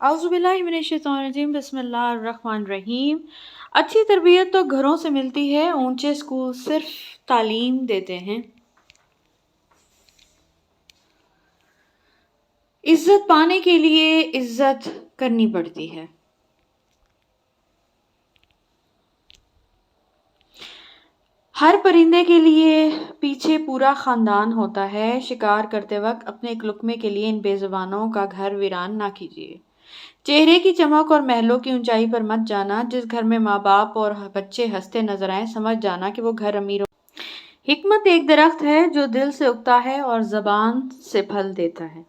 اعوذ باللہ من الشیطان الرجیم، بسم اللہ الرحمن الرحیم۔ اچھی تربیت تو گھروں سے ملتی ہے، اونچے اسکول صرف تعلیم دیتے ہیں۔ عزت پانے کے لیے عزت کرنی پڑتی ہے۔ ہر پرندے کے لیے پیچھے پورا خاندان ہوتا ہے۔ شکار کرتے وقت اپنے ایک لقمے کے لیے ان بے زبانوں کا گھر ویران نہ کیجیے۔ چہرے کی چمک اور محلوں کی اونچائی پر مت جانا۔ جس گھر میں ماں باپ اور بچے ہنستے نظر آئیں، سمجھ جانا کہ وہ گھر امیر ہو۔ حکمت ایک درخت ہے جو دل سے اگتا ہے اور زبان سے پھل دیتا ہے۔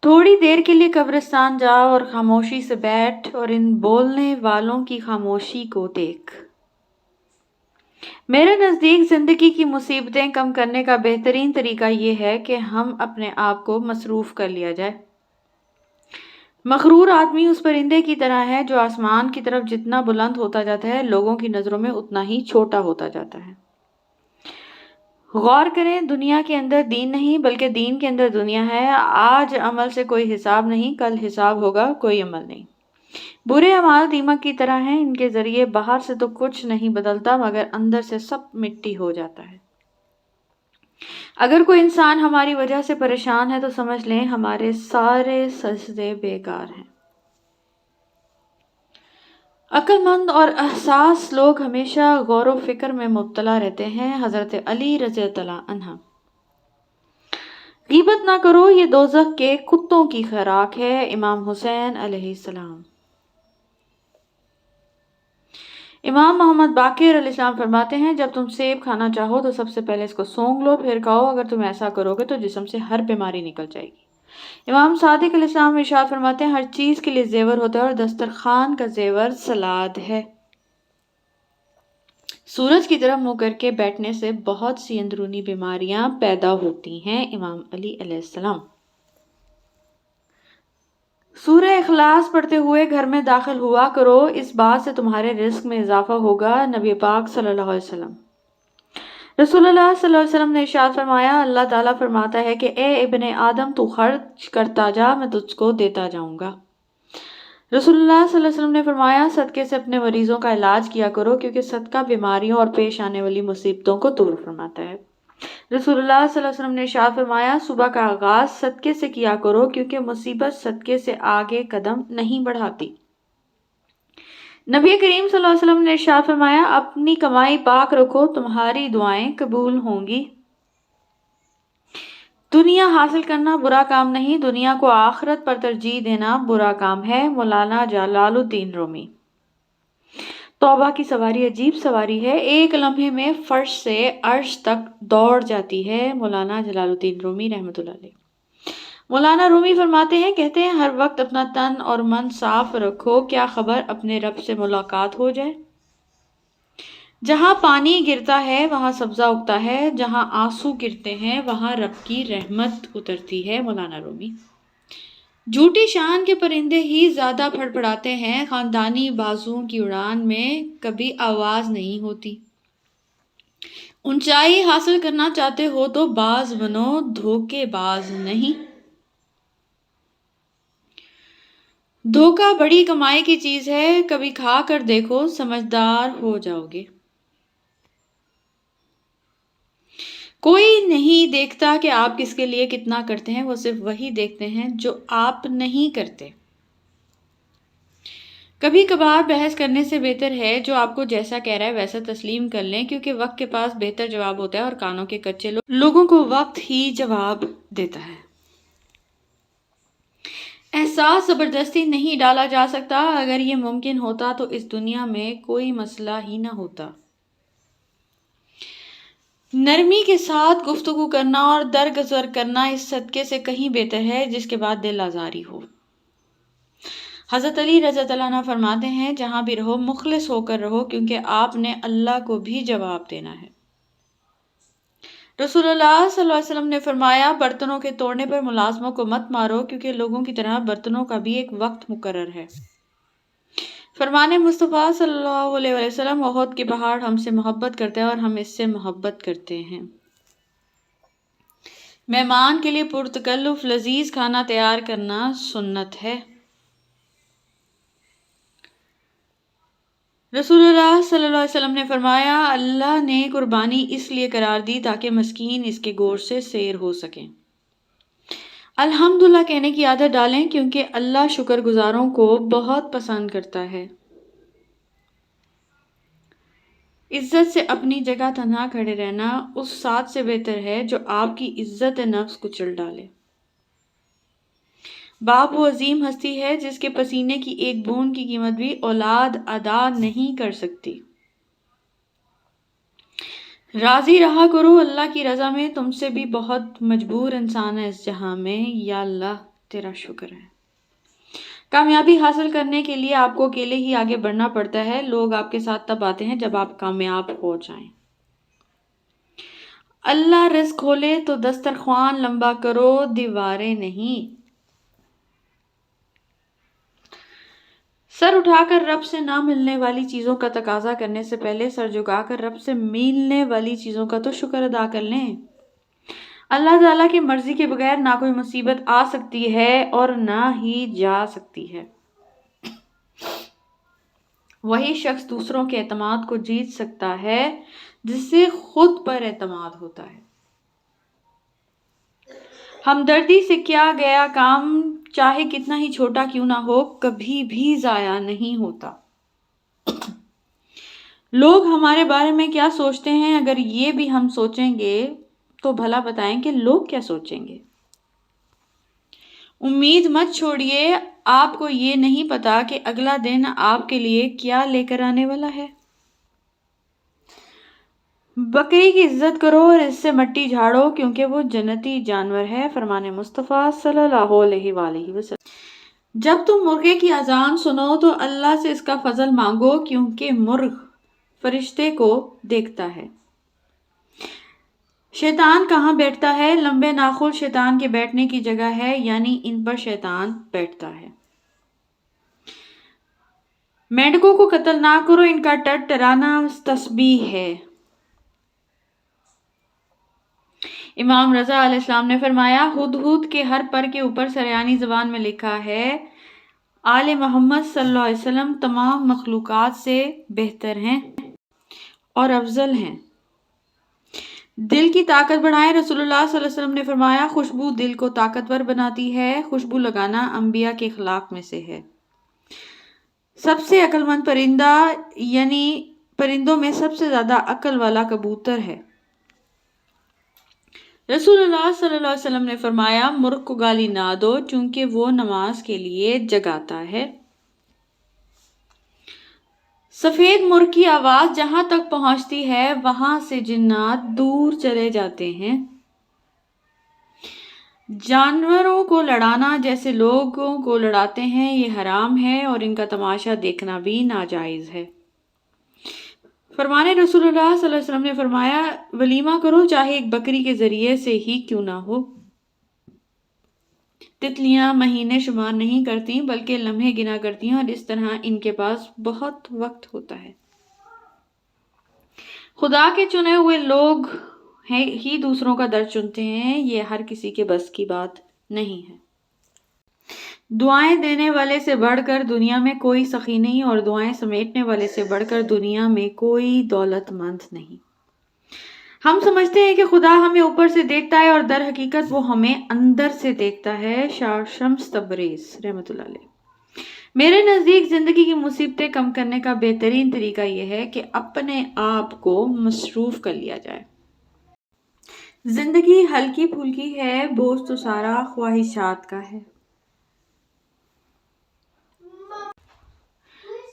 تھوڑی دیر کے لیے قبرستان جا اور خاموشی سے بیٹھ اور ان بولنے والوں کی خاموشی کو دیکھ۔ میرے نزدیک زندگی کی مصیبتیں کم کرنے کا بہترین طریقہ یہ ہے کہ ہم اپنے آپ کو مصروف کر لیا جائے۔ مغرور آدمی اس پرندے کی طرح ہے جو آسمان کی طرف جتنا بلند ہوتا جاتا ہے، لوگوں کی نظروں میں اتنا ہی چھوٹا ہوتا جاتا ہے۔ غور کریں، دنیا کے اندر دین نہیں بلکہ دین کے اندر دنیا ہے۔ آج عمل سے کوئی حساب نہیں، کل حساب ہوگا کوئی عمل نہیں۔ برے اعمال دیمک کی طرح ہیں، ان کے ذریعے باہر سے تو کچھ نہیں بدلتا مگر اندر سے سب مٹی ہو جاتا ہے۔ اگر کوئی انسان ہماری وجہ سے پریشان ہے تو سمجھ لیں ہمارے سارے سجدے بیکار ہیں۔ عقل مند اور حساس لوگ ہمیشہ غور و فکر میں مبتلا رہتے ہیں۔ حضرت علی رضی اللہ عنہ۔ غیبت نہ کرو، یہ دوزخ کے کتوں کی خوراک ہے۔ امام حسین علیہ السلام۔ امام محمد باقر علیہ السلام فرماتے ہیں، جب تم سیب کھانا چاہو تو سب سے پہلے اس کو سونگھ لو پھر کھاؤ، اگر تم ایسا کرو گے تو جسم سے ہر بیماری نکل جائے گی۔ امام صادق علیہ السلام ارشاد فرماتے ہیں، ہر چیز کے لیے زیور ہوتا ہے اور دسترخوان کا زیور سلاد ہے۔ سورج کی طرف منہ کر کے بیٹھنے سے بہت سی اندرونی بیماریاں پیدا ہوتی ہیں۔ امام علی علیہ السلام۔ سورہ اخلاص پڑھتے ہوئے گھر میں داخل ہوا کرو، اس بات سے تمہارے رزق میں اضافہ ہوگا۔ نبی پاک صلی اللہ علیہ وسلم۔ رسول اللہ صلی اللہ علیہ وسلم نے ارشاد فرمایا، اللہ تعالیٰ فرماتا ہے کہ اے ابن آدم تو خرچ کرتا جا، میں تجھ کو دیتا جاؤں گا۔ رسول اللہ صلی اللہ علیہ وسلم نے فرمایا، صدقے سے اپنے مریضوں کا علاج کیا کرو کیونکہ صدقہ بیماریوں اور پیش آنے والی مصیبتوں کو دور فرماتا ہے۔ رسول اللہ صلی اللہ علیہ وسلم نے ارشاد فرمایا، صبح کا آغاز صدقے سے کیا کرو کیونکہ مصیبت صدقے سے آگے قدم نہیں بڑھاتی۔ نبی کریم صلی اللہ علیہ وسلم نے ارشاد فرمایا، اپنی کمائی پاک رکھو، تمہاری دعائیں قبول ہوں گی۔ دنیا حاصل کرنا برا کام نہیں، دنیا کو آخرت پر ترجیح دینا برا کام ہے۔ مولانا جلال الدین رومی۔ توبہ کی سواری عجیب سواری ہے، ایک لمحے میں فرش سے عرش تک دوڑ جاتی ہے۔ مولانا جلال الدین رومی رحمۃ اللہ علیہ۔ مولانا رومی فرماتے ہیں، کہتے ہیں ہر وقت اپنا تن اور من صاف رکھو، کیا خبر اپنے رب سے ملاقات ہو جائے۔ جہاں پانی گرتا ہے وہاں سبزہ اگتا ہے، جہاں آنسو گرتے ہیں وہاں رب کی رحمت اترتی ہے۔ مولانا رومی۔ جھوٹی شان کے پرندے ہی زیادہ پھڑپڑاتے ہیں، خاندانی بازوں کی اڑان میں کبھی آواز نہیں ہوتی۔ اونچائی حاصل کرنا چاہتے ہو تو باز بنو، دھوکے باز نہیں۔ دھوکہ بڑی کمائی کی چیز ہے، کبھی کھا کر دیکھو، سمجھدار ہو جاؤ گے۔ کوئی نہیں دیکھتا کہ آپ کس کے لیے کتنا کرتے ہیں، وہ صرف وہی دیکھتے ہیں جو آپ نہیں کرتے۔ کبھی کبھار بحث کرنے سے بہتر ہے جو آپ کو جیسا کہہ رہا ہے ویسا تسلیم کر لیں، کیونکہ وقت کے پاس بہتر جواب ہوتا ہے اور کانوں کے کچے لوگوں کو وقت ہی جواب دیتا ہے۔ احساس زبردستی نہیں ڈالا جا سکتا، اگر یہ ممکن ہوتا تو اس دنیا میں کوئی مسئلہ ہی نہ ہوتا۔ نرمی کے ساتھ گفتگو کرنا اور درگزر کرنا اس صدقے سے کہیں بہتر ہے جس کے بعد دل آزاری ہو۔ حضرت علی رضی اللہ عنہ فرماتے ہیں، جہاں بھی رہو مخلص ہو کر رہو کیونکہ آپ نے اللہ کو بھی جواب دینا ہے۔ رسول اللہ صلی اللہ علیہ وسلم نے فرمایا، برتنوں کے توڑنے پر ملازموں کو مت مارو کیونکہ لوگوں کی طرح برتنوں کا بھی ایک وقت مقرر ہے۔ فرمان مصطفیٰ صلی اللہ علیہ وسلم، احد کے پہاڑ ہم سے محبت کرتے ہیں اور ہم اس سے محبت کرتے ہیں۔ مہمان کے لیے پرتکلف لذیذ کھانا تیار کرنا سنت ہے۔ رسول اللہ صلی اللہ علیہ وسلم نے فرمایا، اللہ نے قربانی اس لیے قرار دی تاکہ مسکین اس کے گوشت سے سیر ہو سکیں۔ الحمدللہ کہنے کی عادت ڈالیں کیونکہ اللہ شکر گزاروں کو بہت پسند کرتا ہے۔ عزت سے اپنی جگہ تنہا کھڑے رہنا اس ساتھ سے بہتر ہے جو آپ کی عزت نفس کچل ڈالے۔ باپ وہ عظیم ہستی ہے جس کے پسینے کی ایک بوند کی قیمت بھی اولاد ادا نہیں کر سکتی۔ راضی رہا کرو اللہ کی رضا میں، تم سے بھی بہت مجبور انسان ہے اس جہاں میں، یا اللہ تیرا شکر ہے۔ کامیابی حاصل کرنے کے لیے آپ کو اکیلے ہی آگے بڑھنا پڑتا ہے، لوگ آپ کے ساتھ تب آتے ہیں جب آپ کامیاب ہو جائیں۔ اللہ رزق کھولے تو دسترخوان لمبا کرو، دیواریں نہیں۔ سر اٹھا کر رب سے نہ ملنے والی چیزوں کا تقاضا کرنے سے پہلے سر جھکا کر رب سے ملنے والی چیزوں کا تو شکر ادا کر لیں۔ اللہ تعالیٰ کی مرضی کے بغیر نہ کوئی مصیبت آ سکتی ہے اور نہ ہی جا سکتی ہے۔ وہی شخص دوسروں کے اعتماد کو جیت سکتا ہے جس سے خود پر اعتماد ہوتا ہے۔ ہمدردی سے کیا گیا کام چاہے کتنا ہی چھوٹا کیوں نہ ہو کبھی بھی ضائع نہیں ہوتا۔ لوگ ہمارے بارے میں کیا سوچتے ہیں، اگر یہ بھی ہم سوچیں گے تو بھلا بتائیں کہ لوگ کیا سوچیں گے۔ امید مت چھوڑیے، آپ کو یہ نہیں پتا کہ اگلا دن آپ کے لیے کیا لے کر آنے والا ہے۔ بکری کی عزت کرو اور اس سے مٹی جھاڑو کیونکہ وہ جنتی جانور ہے، فرمان مصطفیٰ صلی اللہ علیہ وآلہ وسلم۔ جب تم مرغے کی اذان سنو تو اللہ سے اس کا فضل مانگو کیونکہ مرغ فرشتے کو دیکھتا ہے۔ شیطان کہاں بیٹھتا ہے؟ لمبے ناخن شیطان کے بیٹھنے کی جگہ ہے، یعنی ان پر شیطان بیٹھتا ہے۔ مینڈکوں کو قتل نہ کرو، ان کا ٹرٹرانا تسبیح ہے۔ امام رضا علیہ السلام نے فرمایا، ہدہد کے ہر پر کے اوپر سریانی زبان میں لکھا ہے، آل محمد صلی اللہ علیہ وسلم تمام مخلوقات سے بہتر ہیں اور افضل ہیں۔ دل کی طاقت بڑھائیں، رسول اللہ صلی اللہ علیہ وسلم نے فرمایا، خوشبو دل کو طاقتور بناتی ہے، خوشبو لگانا انبیاء کے اخلاق میں سے ہے۔ سب سے عقل مند پرندہ یعنی پرندوں میں سب سے زیادہ عقل والا کبوتر ہے۔ رسول اللہ صلی اللہ علیہ وسلم نے فرمایا، مرغ کو گالی نہ دو چونکہ وہ نماز کے لیے جگاتا ہے۔ سفید مرغ کی آواز جہاں تک پہنچتی ہے وہاں سے جنات دور چلے جاتے ہیں۔ جانوروں کو لڑانا جیسے لوگوں کو لڑاتے ہیں یہ حرام ہے اور ان کا تماشا دیکھنا بھی ناجائز ہے۔ فرمان رسول اللہ صلی اللہ علیہ وسلم نے فرمایا، ولیمہ کرو چاہے ایک بکری کے ذریعے سے ہی کیوں نہ ہو۔ تتلیاں مہینے شمار نہیں کرتی بلکہ لمحے گنا کرتی ہیں اور اس طرح ان کے پاس بہت وقت ہوتا ہے۔ خدا کے چنے ہوئے لوگ ہی دوسروں کا درد چنتے ہیں، یہ ہر کسی کے بس کی بات نہیں ہے۔ دعائیں دینے والے سے بڑھ کر دنیا میں کوئی سخی نہیں اور دعائیں سمیٹنے والے سے بڑھ کر دنیا میں کوئی دولت مند نہیں۔ ہم سمجھتے ہیں کہ خدا ہمیں اوپر سے دیکھتا ہے اور در حقیقت وہ ہمیں اندر سے دیکھتا ہے۔ شاہ شمس تبریز رحمۃ اللہ علیہ۔ میرے نزدیک زندگی کی مصیبتیں کم کرنے کا بہترین طریقہ یہ ہے کہ اپنے آپ کو مصروف کر لیا جائے۔ زندگی ہلکی پھلکی ہے، بوجھ تو سارا خواہشات کا ہے۔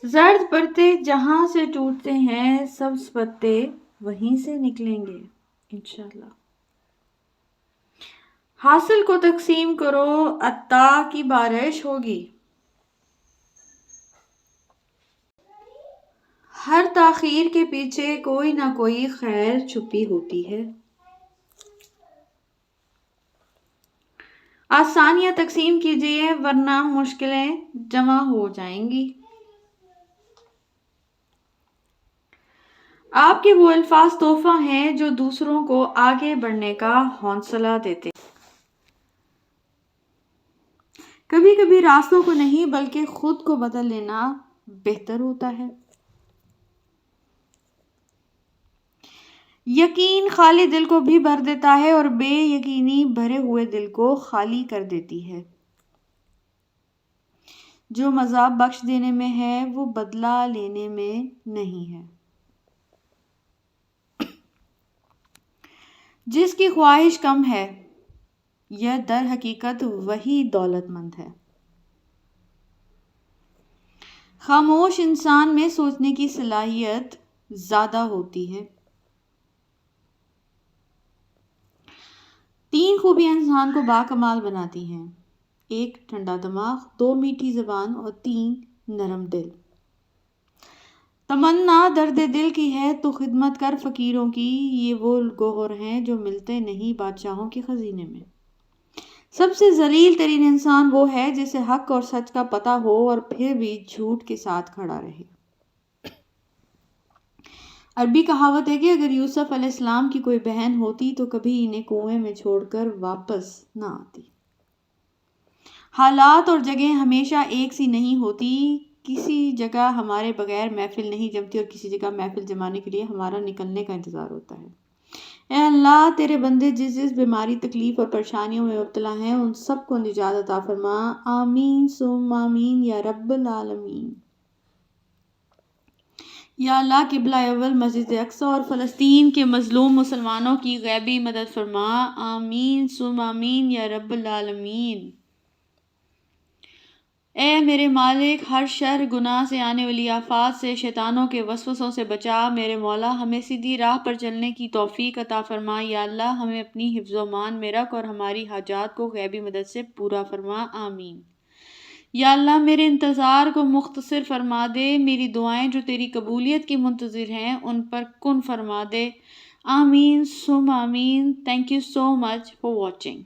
زرد پتے جہاں سے ٹوٹتے ہیں سبز پتے وہیں سے نکلیں گے انشاءاللہ۔ حاصل کو تقسیم کرو، عطا کی بارش ہوگی۔ ہر تاخیر کے پیچھے کوئی نہ کوئی خیر چھپی ہوتی ہے۔ آسانیاں تقسیم کیجیے ورنہ مشکلیں جمع ہو جائیں گی۔ آپ کے وہ الفاظ تحفہ ہیں جو دوسروں کو آگے بڑھنے کا حوصلہ دیتے۔ کبھی کبھی راستوں کو نہیں بلکہ خود کو بدل لینا بہتر ہوتا ہے۔ یقین خالی دل کو بھی بھر دیتا ہے اور بے یقینی بھرے ہوئے دل کو خالی کر دیتی ہے۔ جو مزہ بخش دینے میں ہے وہ بدلہ لینے میں نہیں ہے۔ جس کی خواہش کم ہے یہ در حقیقت وہی دولت مند ہے۔ خاموش انسان میں سوچنے کی صلاحیت زیادہ ہوتی ہے۔ 3 خوبیاں انسان کو باکمال بناتی ہیں: 1 ٹھنڈا دماغ، 2 میٹھی زبان اور 3 نرم دل۔ تمنا درد دل کی ہے تو خدمت کر فقیروں کی، یہ وہ گوہر ہیں جو ملتے نہیں بادشاہوں کے خزینے میں۔ سب سے ذلیل ترین انسان وہ ہے جسے حق اور سچ کا پتہ ہو اور پھر بھی جھوٹ کے ساتھ کھڑا رہے۔ عربی کہاوت ہے کہ اگر یوسف علیہ السلام کی کوئی بہن ہوتی تو کبھی انہیں کنویں میں چھوڑ کر واپس نہ آتی۔ حالات اور جگہیں ہمیشہ ایک سی نہیں ہوتی، کسی جگہ ہمارے بغیر محفل نہیں جمتی اور کسی جگہ محفل جمانے کے لیے ہمارا نکلنے کا انتظار ہوتا ہے۔ اے اللہ، تیرے بندے جس جس بیماری، تکلیف اور پریشانیوں میں مبتلا ہیں ان سب کو نجات عطا فرما، آمین ثم آمین یا رب العالمین۔ یا اللہ، قبلہ اول مسجد اقصی اور فلسطین کے مظلوم مسلمانوں کی غیبی مدد فرما، آمین ثم آمین یا رب العالمین۔ اے میرے مالک، ہر شر، گناہ سے آنے والی آفات سے، شیطانوں کے وسوسوں سے بچا۔ میرے مولا، ہمیں سیدھی راہ پر چلنے کی توفیق عطا فرما۔ یا اللہ، ہمیں اپنی حفظ و امان میں رکھ اور ہماری حاجات کو غیبی مدد سے پورا فرما، آمین۔ یا اللہ، میرے انتظار کو مختصر فرما دے، میری دعائیں جو تیری قبولیت کی منتظر ہیں ان پر کن فرما دے، آمین ثم آمین۔ Thank you so much for watching.